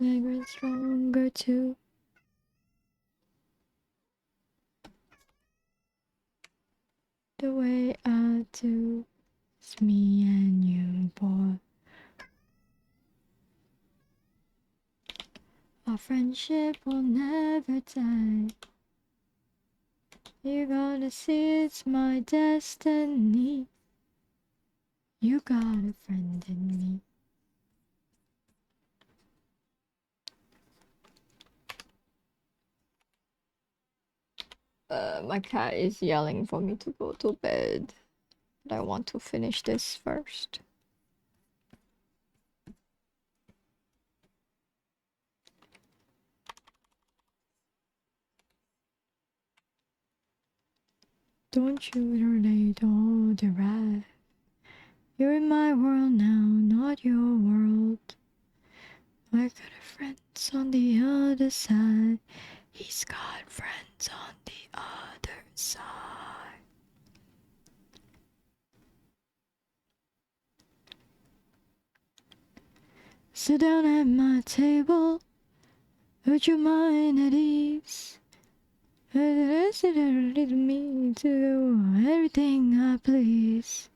bigger, stronger too. The way I do, it's me and you, boy. Our friendship will never die. You gotta see it's my destiny. You got a friend in me. My cat is yelling for me to go to bed. But I want to finish this first. Don't you relate all the right? You're in my world now, not your world. I got friends on the other side. He's got friends on the other side. Sit down at my table. Would you mind at ease? Sit down with me to do everything I please.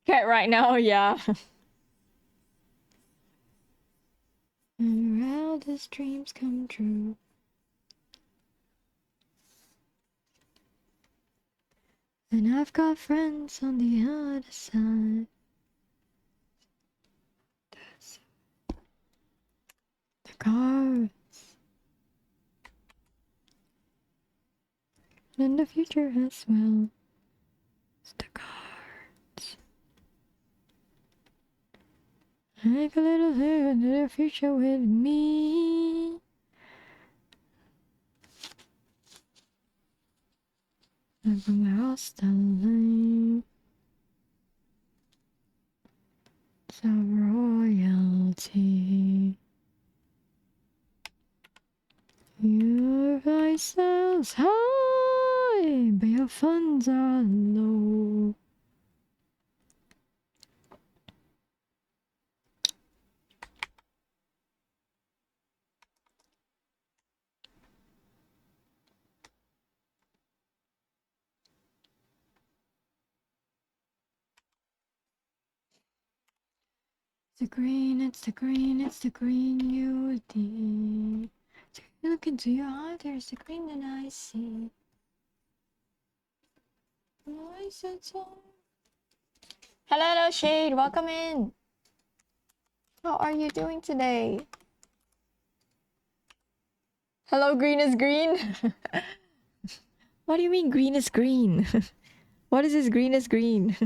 Cat right now, yeah. And wildest dreams come true. And I've got friends on the other side. That's the cards. And the future as well. It's the cards. Take a little look into the future with me. I'm from the hostile line. Some royalty. Your prices high, but your funds are low. It's the green, it's the green, it's the green you need. Look into your eye, there's the green that I see. I said so. Hello, Shade, welcome in. How are you doing today? Hello, green is green? What do you mean green is green? What is this green is green?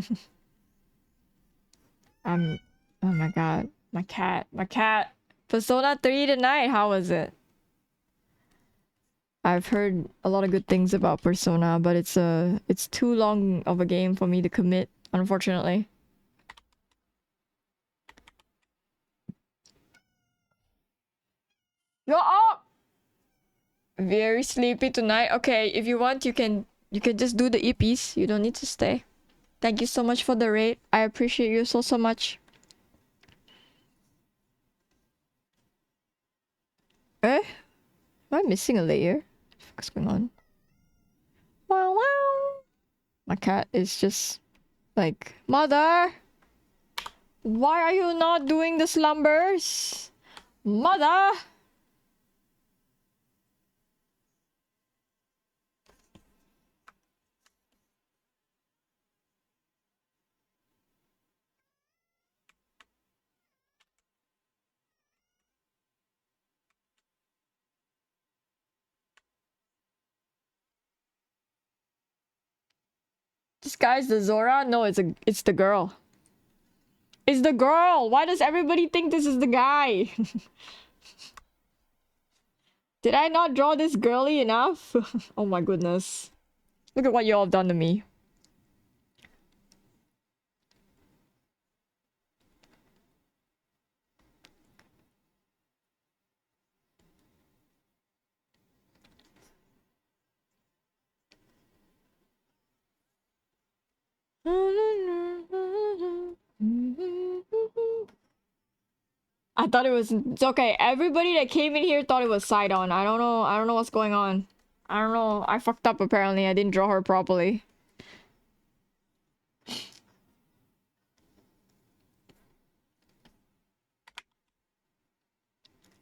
Oh my god, my cat. Persona 3 tonight, how was it? I've heard a lot of good things about Persona, but it's too long of a game for me to commit, unfortunately. You're up! Very sleepy tonight. Okay, if you want, you can just do the EPs. You don't need to stay. Thank you so much for the raid. I appreciate you so much. Eh? Am I missing a layer? What's going on? Wow wow! My cat is just like, Mother! Why are you not doing the slumbers? Mother! This guy's the Zora? No, it's the girl. It's the girl! Why does everybody think this is the guy? Did I not draw this girly enough? Oh my goodness. Look at what you all have done to me. I thought it was... It's okay. Everybody that came in here thought it was Sidon. I don't know. I don't know what's going on. I don't know. I fucked up apparently. I didn't draw her properly.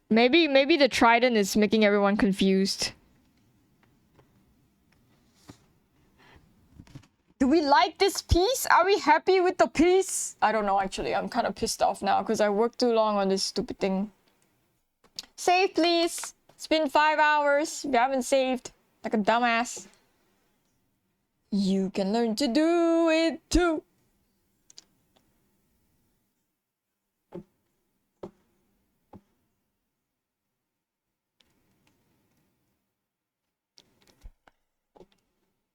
Maybe the trident is making everyone confused. Do we like this piece? Are we happy with the piece? I don't know actually. I'm kind of pissed off now because I worked too long on this stupid thing. Save please. It's been 5 hours. If you haven't saved, like a dumbass. You can learn to do it too.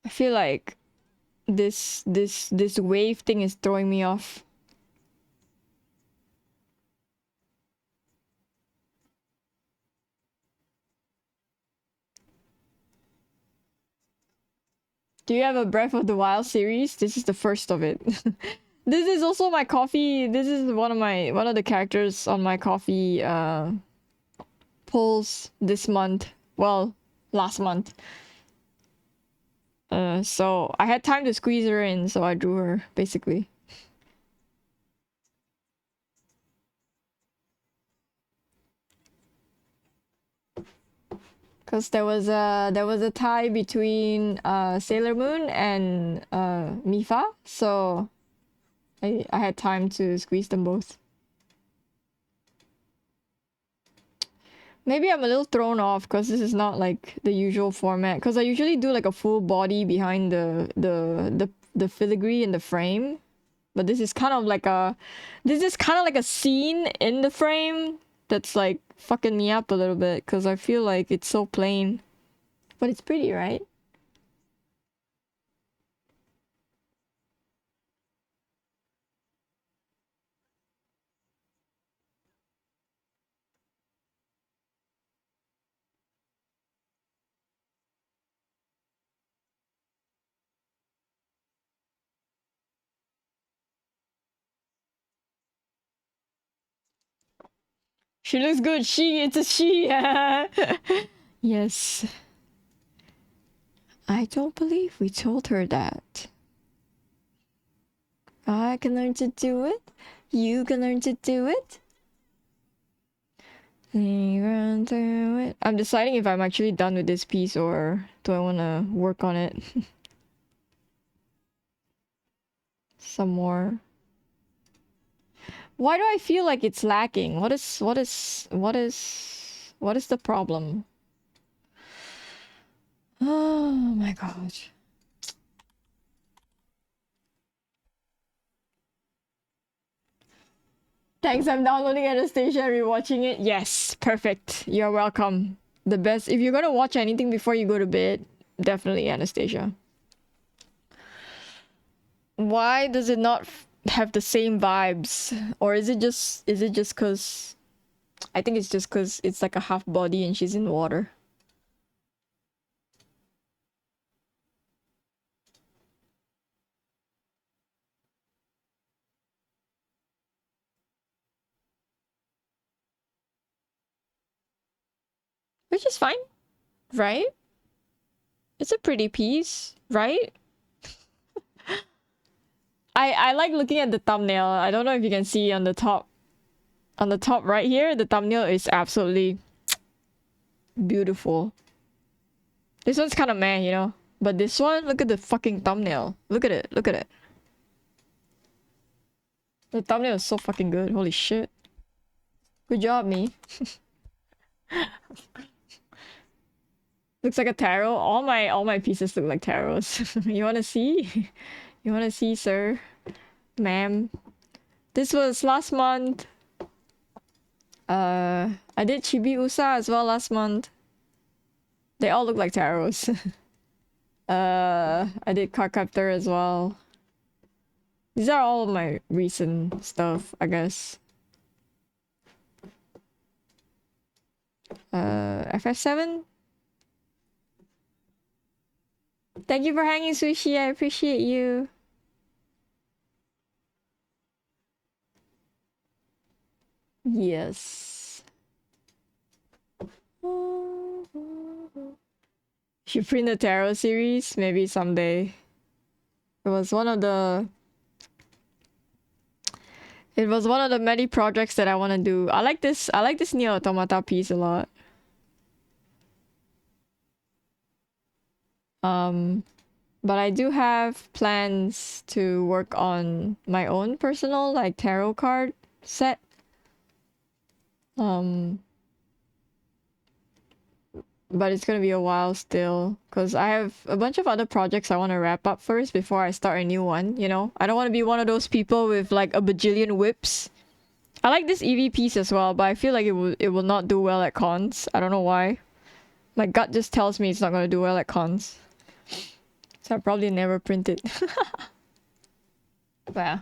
I feel like this wave thing is throwing me off. Do you have a Breath of the Wild series? This is the first of it. This is also my coffee. This is one of the characters on my coffee polls this month. Well, last month. So I had time to squeeze her in, so I drew her basically. Cause there was a tie between Sailor Moon and Mifa, so I had time to squeeze them both. Maybe I'm a little thrown off because this is not like the usual format. Because I usually do like a full body behind the filigree in the frame, but this is kind of like a scene in the frame that's like fucking me up a little bit because I feel like it's so plain, but it's pretty, right? She looks good. It's a she. Yes. I don't believe we told her that. I can learn to do it. You can learn to do it. Run through it. I'm deciding if I'm actually done with this piece or do I want to work on it some more. Why do I feel like it's lacking? What is the problem? Oh my god. Thanks, I'm downloading Anastasia and rewatching it. Yes, perfect. You're welcome. The best. If you're gonna watch anything before you go to bed, definitely Anastasia. Why does it not have the same vibes? Or is it just cause I think it's just cause it's like a half body and she's in water. Which is fine, right? It's a pretty piece, right? I like looking at the thumbnail. I don't know if you can see on the top right here, the thumbnail is absolutely beautiful. This one's kind of meh, you know? But this one, look at the fucking thumbnail. Look at it, look at it. The thumbnail is so fucking good, holy shit. Good job, me. Looks like a tarot. All my pieces look like tarots. You wanna see? You wanna see, sir? Ma'am. This was last month. I did Chibi Usa as well last month. They all look like tarots. I did Cardcaptor as well. These are all my recent stuff, I guess. FF7? Thank you for hanging, Sushi. I appreciate you. Yes. Should print the tarot series maybe someday. It was one of the many projects that I want to do. I like this Nier Automata piece a lot. But I do have plans to work on my own personal like tarot card set. But it's gonna be a while still because I have a bunch of other projects I want to wrap up first before I start a new one, you know? I don't want to be one of those people with like a bajillion whips. I like this EV piece as well, but I feel like it will not do well at cons. I don't know why. My gut just tells me it's not gonna do well at cons. So I'll probably never print it. But yeah.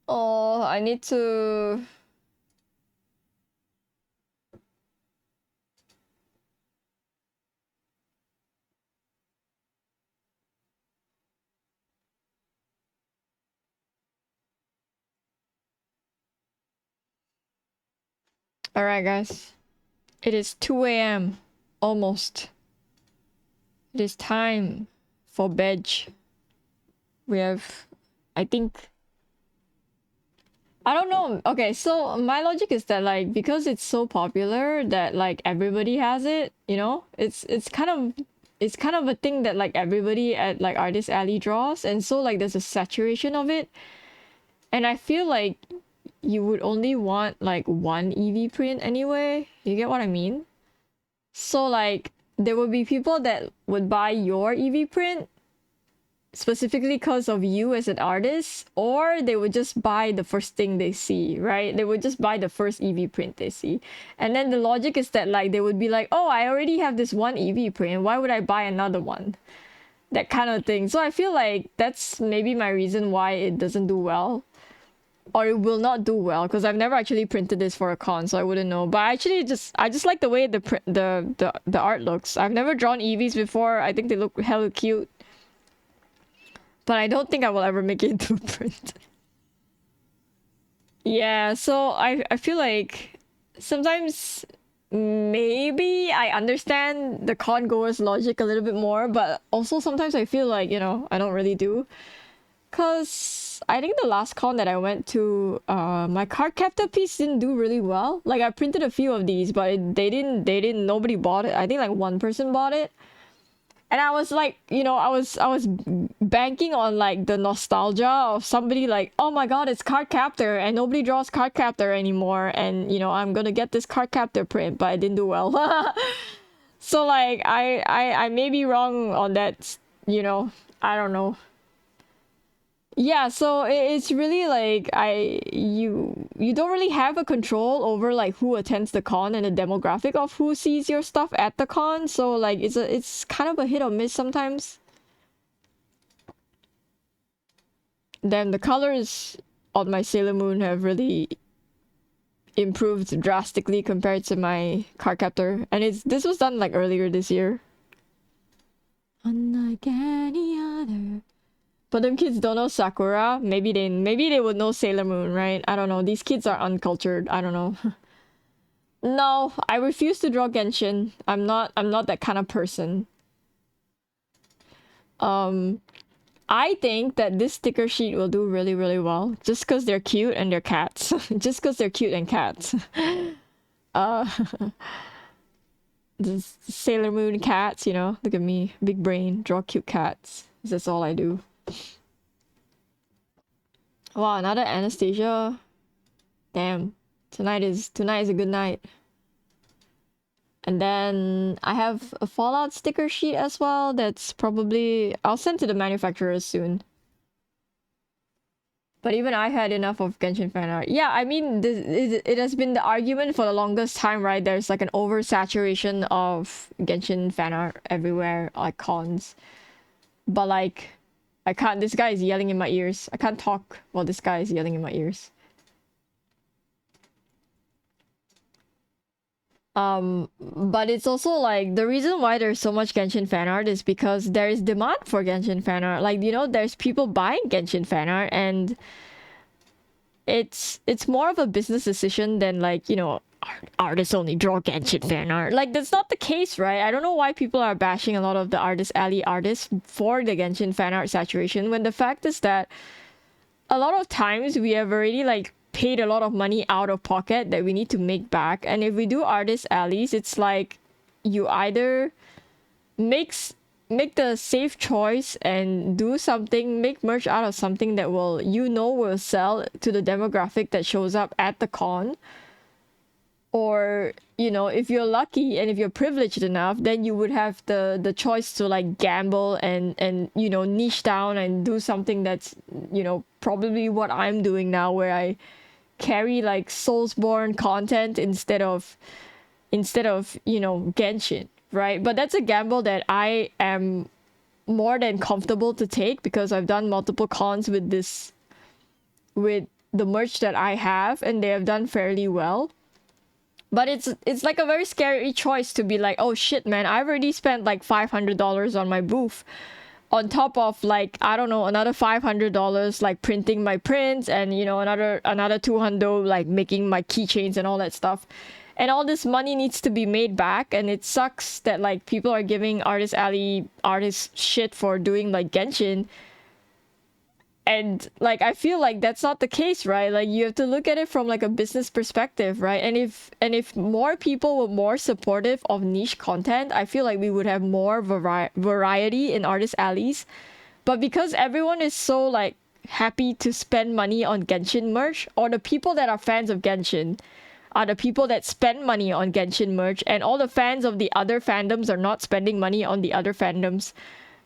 Oh, I need to... Alright guys. It is 2 a.m. Almost. It is time for bed. We have... I think... I don't know. Okay, so my logic is that like because it's so popular that like everybody has it, you know? It's kind of a thing that like everybody at like Artist Alley draws, and so like there's a saturation of it. And I feel like you would only want like one EV print anyway. You get what I mean? So like there would be people that would buy your EV print specifically because of you as an artist, or they would just buy the first thing they see, right? They would just buy the first EV print they see. And then the logic is that like they would be like, oh, I already have this one EV print, why would I buy another one? That kind of thing. So I feel like that's maybe my reason why it doesn't do well, or it will not do well, because I've never actually printed this for a con, so I wouldn't know. But I just like the way the art looks. I've never drawn EVs before. I think they look hella cute. But I don't think I will ever make it into a print. Yeah, so I feel like sometimes maybe I understand the con goer's logic a little bit more, but also sometimes I feel like, you know, I don't really do. Cause I think the last con that I went to, my card captor piece didn't do really well. Like I printed a few of these, but they didn't, nobody bought it. I think like one person bought it. And I was like, you know, I was banking on like the nostalgia of somebody like, oh my god, it's card captor and nobody draws card captor anymore, and you know, I'm gonna get this card captor print, but it didn't do well. So like I may be wrong on that, you know, I don't know. Yeah, so it's really like you don't really have a control over like who attends the con and the demographic of who sees your stuff at the con. So like it's kind of a hit or miss sometimes. Then the colors on my Sailor Moon have really improved drastically compared to my card captor, and this was done like earlier this year. Unlike any other. But them kids don't know Sakura. Maybe they would know Sailor Moon, right? I don't know. These kids are uncultured. I don't know. No, I refuse to draw Genshin. I'm not that kind of person. I think that this sticker sheet will do really, really well. Just because they're cute and they're cats. Just because they're cute and cats. The Sailor Moon cats, you know? Look at me. Big brain. Draw cute cats. That's all I do. Wow, another Anastasia. Damn. Tonight is a good night. And then I have a Fallout sticker sheet as well. That's probably... I'll send to the manufacturers soon. But even I had enough of Genshin fan art. Yeah, I mean, it has been the argument for the longest time, right? There's like an oversaturation of Genshin fan art everywhere, like cons. But like... I can't, this guy is yelling in my ears. I can't talk while this guy is yelling in my ears. But it's also like, the reason why there's so much Genshin fan art is because there is demand for Genshin fan art. Like, you know, there's people buying Genshin fan art, and it's more of a business decision than like, you know, artists only draw Genshin fan art. Like that's not the case, right? I don't know why people are bashing a lot of the artist alley artists for the Genshin fan art saturation when the fact is that a lot of times we have already like paid a lot of money out of pocket that we need to make back. And if we do artist alleys, it's like you either makes make the safe choice and do something, make merch out of something that will, you know, will sell to the demographic that shows up at the con, or you know, if you're lucky and if you're privileged enough, then you would have the choice to like gamble and you know, niche down and do something that's, you know, probably what I'm doing now, where I carry like Soulsborne content instead of you know, Genshin, right? But that's a gamble that I am more than comfortable to take because I've done multiple cons with this, with the merch that I have, and they have done fairly well. But it's like a very scary choice to be like, oh shit, man, I've already spent like $500 on my booth, on top of like, I don't know, another $500 like printing my prints, and you know, another 200 like making my keychains and all that stuff. And all this money needs to be made back, and it sucks that like people are giving Artist Alley artists shit for doing like Genshin. And like I feel like that's not the case, right? Like you have to look at it from like a business perspective, right? And if more people were more supportive of niche content, I feel like we would have more variety in artist alleys. But because everyone is so like happy to spend money on Genshin merch, or the people that are fans of Genshin are the people that spend money on Genshin merch, and all the fans of the other fandoms are not spending money on the other fandoms,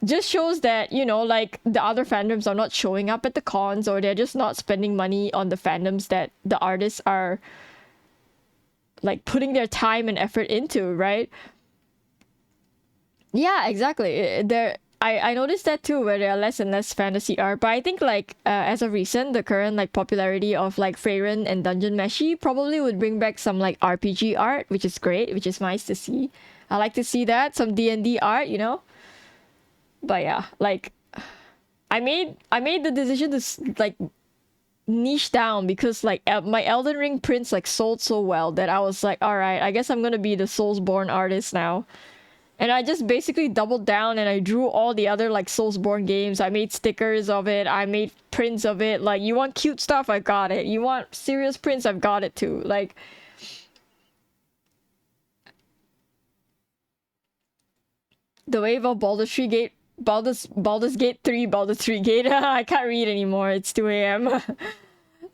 just shows that, you know, like the other fandoms are not showing up at the cons, or they're just not spending money on the fandoms that the artists are like putting their time and effort into, right? Yeah, exactly. I noticed that too, where there are less and less fantasy art. But I think like as of recent, the current like popularity of like Freyren and Dungeon Meshi probably would bring back some like RPG art, which is great, which is nice to see. I like to see that, some D&D art, you know. But yeah, like I made the decision to like niche down because like my Elden Ring prints like sold so well that I was like, all right, I guess I'm gonna be the Soulsborne artist now. And I just basically doubled down and I drew all the other like Soulsborne games. I made stickers of it. I made prints of it. Like, you want cute stuff? I got it. You want serious prints? I've got it too. Like, the wave of Baldur's Gate 3, Baldur's 3 Gate. I can't read anymore. It's 2 a.m.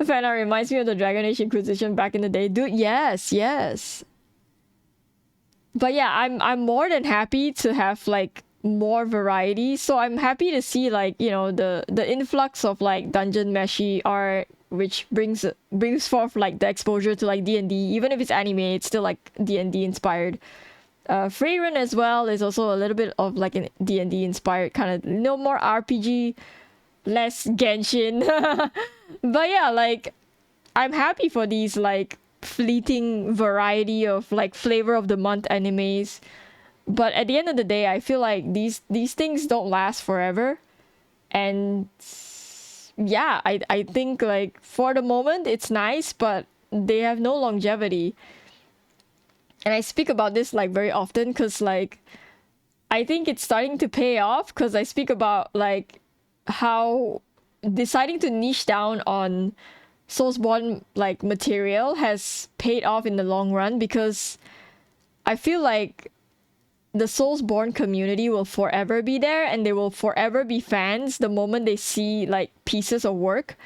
Fan art reminds me of the Dragon Age Inquisition back in the day. Dude, yes, yes. But yeah, I'm more than happy to have like more variety. So I'm happy to see like, you know, the influx of like Dungeon Meshi art, which brings forth like the exposure to like D&D. Even if it's anime, it's still like D&D inspired. Freyren as well is also a little bit of like an D&D inspired kind of, no more RPG, less Genshin. But yeah, like I'm happy for these like fleeting variety of like flavor of the month animes. But at the end of the day, I feel like these things don't last forever. And yeah, I think like for the moment it's nice, but they have no longevity. And I speak about this like very often because like I think it's starting to pay off, because I speak about like how deciding to niche down on Soulsborne like material has paid off in the long run, because I feel like the Soulsborne community will forever be there, and they will forever be fans the moment they see like pieces of work.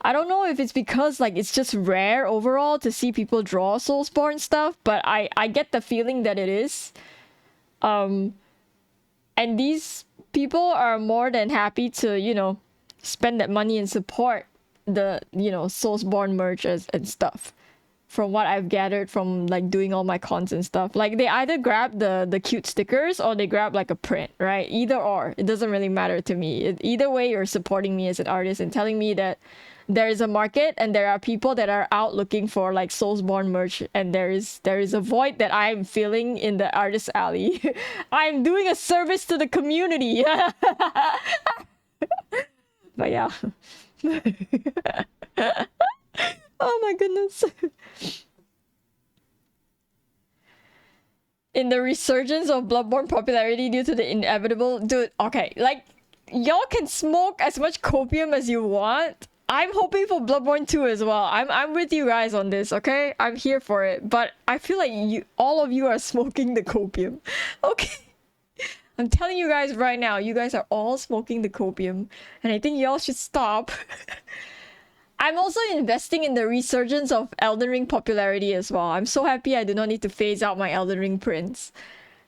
I don't know if it's because like it's just rare overall to see people draw Soulsborne stuff, but I get the feeling that it is. Um and these people are more than happy to, you know, spend that money and support the, you know, Soulsborne merch and stuff. From what I've gathered from like doing all my cons and stuff, like they either grab the cute stickers or they grab like a print, right? Either or, it doesn't really matter to me. Either way, you're supporting me as an artist and telling me that there is a market and there are people that are out looking for like Soulsborne merch, and there is a void that I'm filling in the artist alley. I'm doing a service to the community. But yeah. my goodness. In the resurgence of Bloodborne popularity due to the inevitable... Dude, okay, like, y'all can smoke as much copium as you want. I'm hoping for Bloodborne 2 as well. I'm with you guys on this, okay? I'm here for it. But I feel like all of you are smoking the copium. Okay. I'm telling you guys right now, you guys are all smoking the copium. And I think y'all should stop. I'm also investing in the resurgence of Elden Ring popularity as well. I'm so happy I do not need to phase out my Elden Ring prints.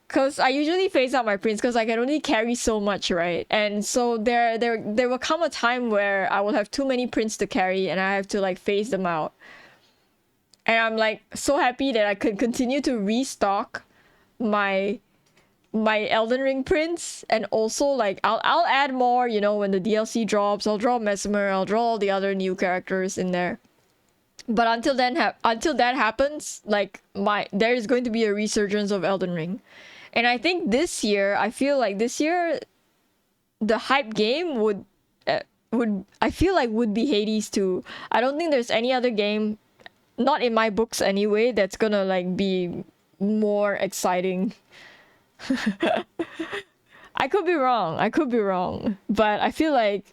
Because I usually phase out my prints because I can only carry so much, right? And so there will come a time where I will have too many prints to carry and I have to like phase them out. And I'm like so happy that I can continue to restock my Elden Ring prints, and also like I'll add more, you know, when the DLC drops. I'll draw Mesmer, I'll draw all the other new characters in there. But until then, until that happens, like there is going to be a resurgence of Elden Ring. And I think this year, I feel like this year the hype game would I feel like would be Hades 2. I don't think there's any other game, not in my books anyway, that's gonna like be more exciting. I could be wrong, but I feel like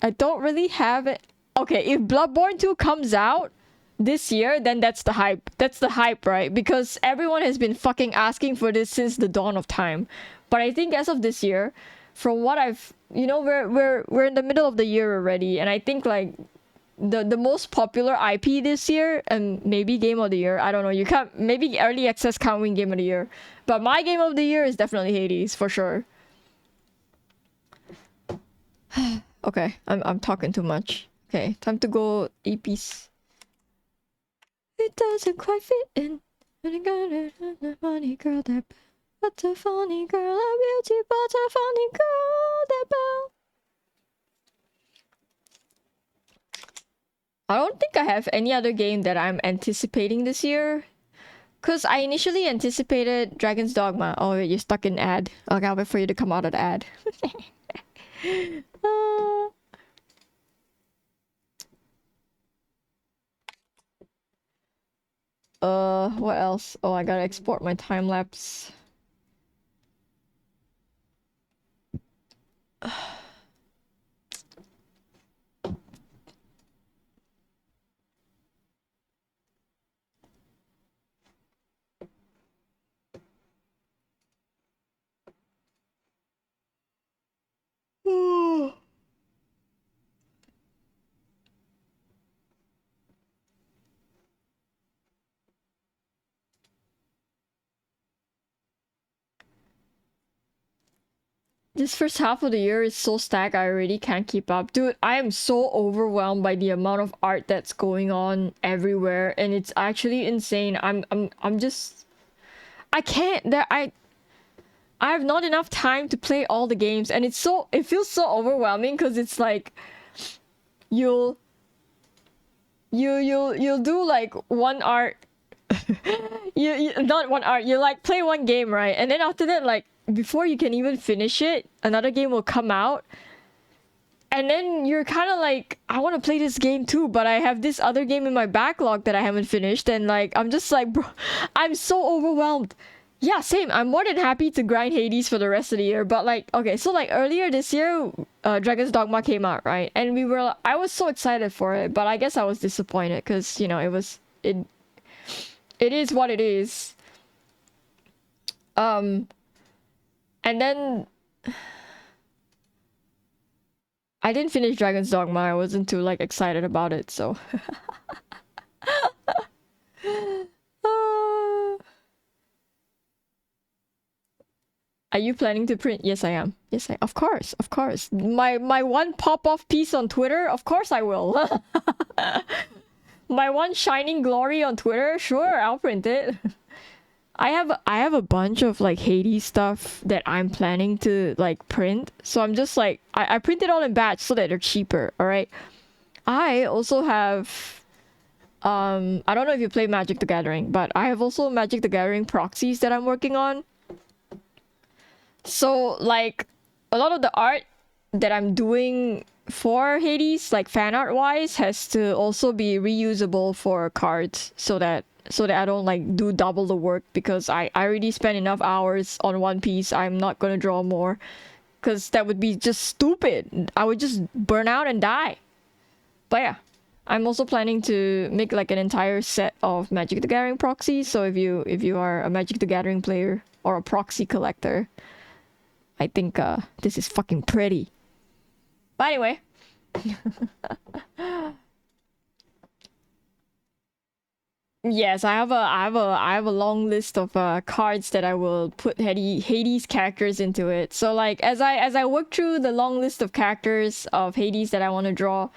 I don't really have it. Okay, if Bloodborne 2 comes out this year, then that's the hype. That's the hype, right? Because everyone has been fucking asking for this since the dawn of time. But I think as of this year, from what I've, you know, we're in the middle of the year already, and I think like the most popular IP this year, and maybe game of the year, I don't know, you can't, maybe early access can't win game of the year, but my game of the year is definitely Hades for sure. Okay, I'm talking too much. Okay, time to go eat peace. It doesn't quite fit in. And I got it, a funny girl that, what's a funny girl, a beauty, but a funny girl that bell. I don't think I have any other game that I'm anticipating this year. Because I initially anticipated Dragon's Dogma. Oh, wait, you're stuck in ad. Okay, I'll wait for you to come out of the ad. What else? Oh, I gotta export my time lapse. This first half of the year is so stacked, I already can't keep up. Dude, I am so overwhelmed by the amount of art that's going on everywhere, and it's actually insane. I'm just... I can't... I have not enough time to play all the games, and it feels so overwhelming, because it's like... You'll do like one art... not one art, you like play one game, right? And then after that, like, before you can even finish it, another game will come out. And then you're kind of like, I want to play this game too, but I have this other game in my backlog that I haven't finished. And like, I'm just like, bro, I'm so overwhelmed. Yeah, same. I'm more than happy to grind Hades for the rest of the year. But like, okay, so like earlier this year, Dragon's Dogma came out, right? And I was so excited for it, but I guess I was disappointed because, you know, it is what it is. And then I didn't finish Dragon's Dogma. I wasn't too like excited about it, so Are you planning to print? Yes, I am. Yes, of course, of course. My one pop-off piece on Twitter, of course I will. My one shining glory on Twitter, sure, I'll print it. I have a bunch of like Hades stuff that I'm planning to like print. So I'm just like I print it all in batch so that they're cheaper, alright? I also have I don't know if you play Magic the Gathering, but I have also Magic the Gathering proxies that I'm working on. So like a lot of the art that I'm doing for Hades, like fan art wise, has to also be reusable for cards, so that I don't like do double the work, because I already spent enough hours on one piece. I'm not gonna draw more, because that would be just stupid. I would just burn out and die. But yeah, I'm also planning to make like an entire set of Magic the Gathering proxies. So if you are a Magic the Gathering player or a proxy collector, I think this is fucking pretty. But anyway. Yes, I have a long list of cards that I will put Hades characters into it. So like as I work through the long list of characters of Hades that I want to draw,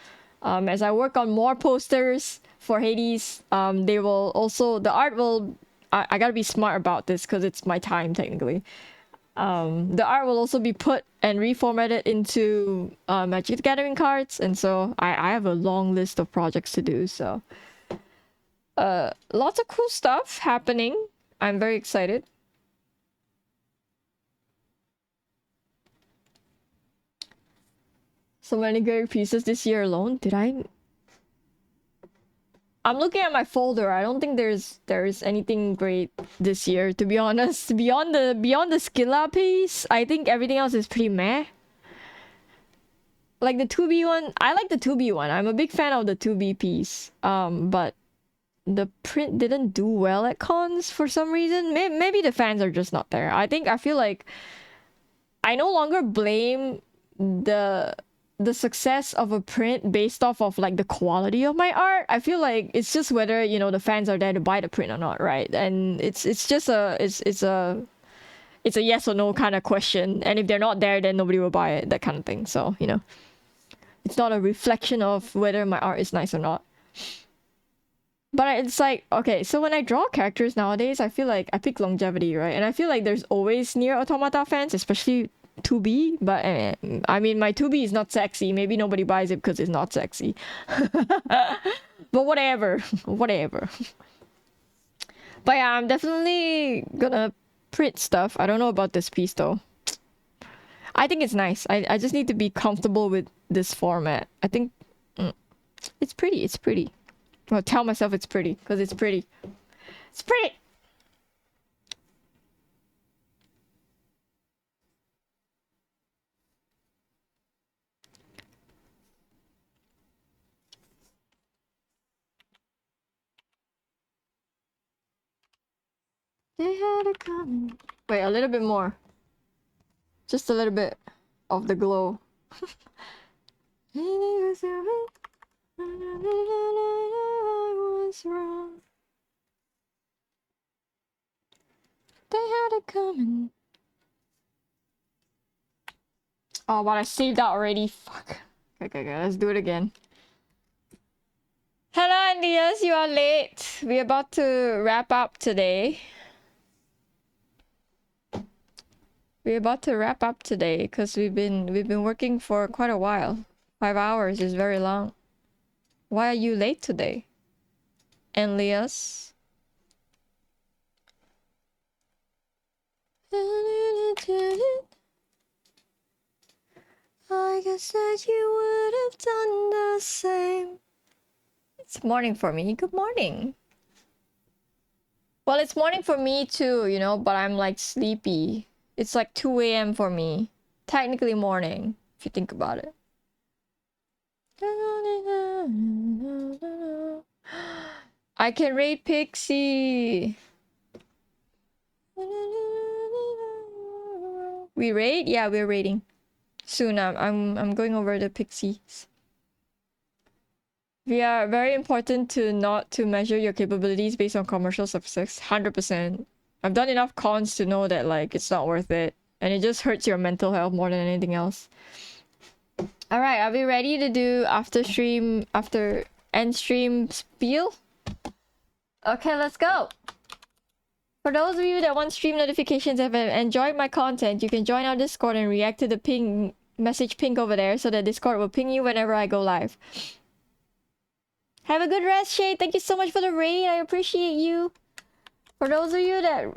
as I work on more posters for Hades, they will also the art will I gotta be smart about this because it's my time technically. The art will also be put and reformatted into Magic the Gathering cards, and so I have a long list of projects to do. So lots of cool stuff happening. I'm very excited. So many great pieces this year alone. Did I? I'm looking at my folder. I don't think there's anything great this year, to be honest. Beyond the Skilla piece, I think everything else is pretty meh. Like the 2B one, I like the 2B one. I'm a big fan of the 2B piece. But the print didn't do well at cons for some reason. Maybe the fans are just not there. I feel like I no longer blame the success of a print based off of like the quality of my art. I feel like it's just whether, you know, the fans are there to buy the print or not, right? And it's just it's a yes or no kind of question. And if they're not there, then nobody will buy it, that kind of thing. So, you know, it's not a reflection of whether my art is nice or not. But it's like, okay, so when I draw characters nowadays, I feel like I pick longevity, right? And I feel like there's always Nier Automata fans, especially 2B, but I mean, my 2B is not sexy. Maybe nobody buys it because it's not sexy. But whatever, whatever. But yeah, I'm definitely gonna print stuff. I don't know about this piece though. I think it's nice. I just need to be comfortable with this format. I think it's pretty. It's pretty. Well, tell myself it's pretty, because it's pretty. It's pretty! They had it coming. Wait, a little bit more. Just a little bit of the glow. Was wrong. They had it coming. Oh, but I saved that already. Fuck. Okay, let's do it again. Hello, Andias, you are late. We're about to wrap up today. Because we've been working for quite a while. 5 hours is very long. Why are you late today, Elias? I guess that you would have done the same. It's morning for me. Good morning. Well, it's morning for me too, you know, but I'm like sleepy. It's like 2 a.m. for me. Technically morning, if you think about it. I can raid Pixie. We raid? Yeah, we're raiding. Soon I'm going over the Pixies. We are very important to not to measure your capabilities based on commercial success. 100%. I've done enough cons to know that like it's not worth it. And it just hurts your mental health more than anything else. Alright, are we ready to do after end stream spiel? Okay, let's go. For those of you that want stream notifications and have enjoyed my content, you can join our Discord and react to the message ping over there so that Discord will ping you whenever I go live. Have a good rest, Shay. Thank you so much for the raid. I appreciate you. For those of you that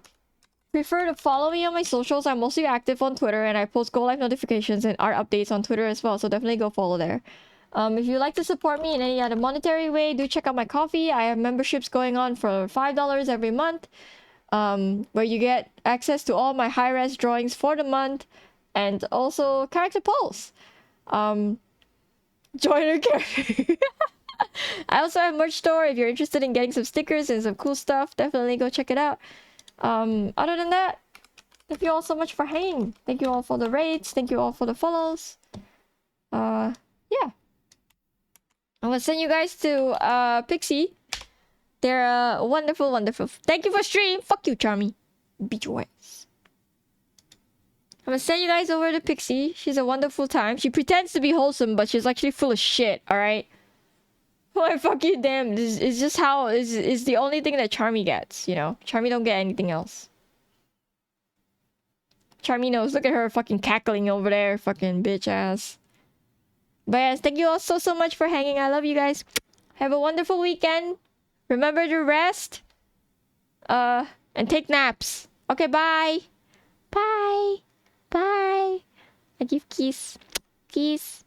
prefer to follow me on my socials. I'm mostly active on Twitter and I post Go Live notifications and art updates on Twitter as well. So definitely go follow there. If you'd like to support me in any other monetary way, do check out my Coffee. I have memberships going on for $5 every month. Where you get access to all my high-res drawings for the month and also character polls. Join our character. I also have merch store. If you're interested in getting some stickers and some cool stuff, definitely go check it out. Other than that, thank you all so much for hanging. Thank you all for the raids. Thank you all for the follows. Yeah. I'm gonna send you guys to Pixie. They're wonderful, wonderful. Thank you for stream. Fuck you, Charmy. Beat your ass. I'm gonna send you guys over to Pixie. She's a wonderful time. She pretends to be wholesome, but she's actually full of shit, alright? Why fuck you, damn. This is just how is the only thing that Charmy gets, you know? Charmy don't get anything else. Charmy knows. Look at her fucking cackling over there, fucking bitch ass. But yes, thank you all so much for hanging. I love you guys. Have a wonderful weekend. Remember to rest. And take naps. Okay, bye. Bye. Bye. I give kiss. Kiss.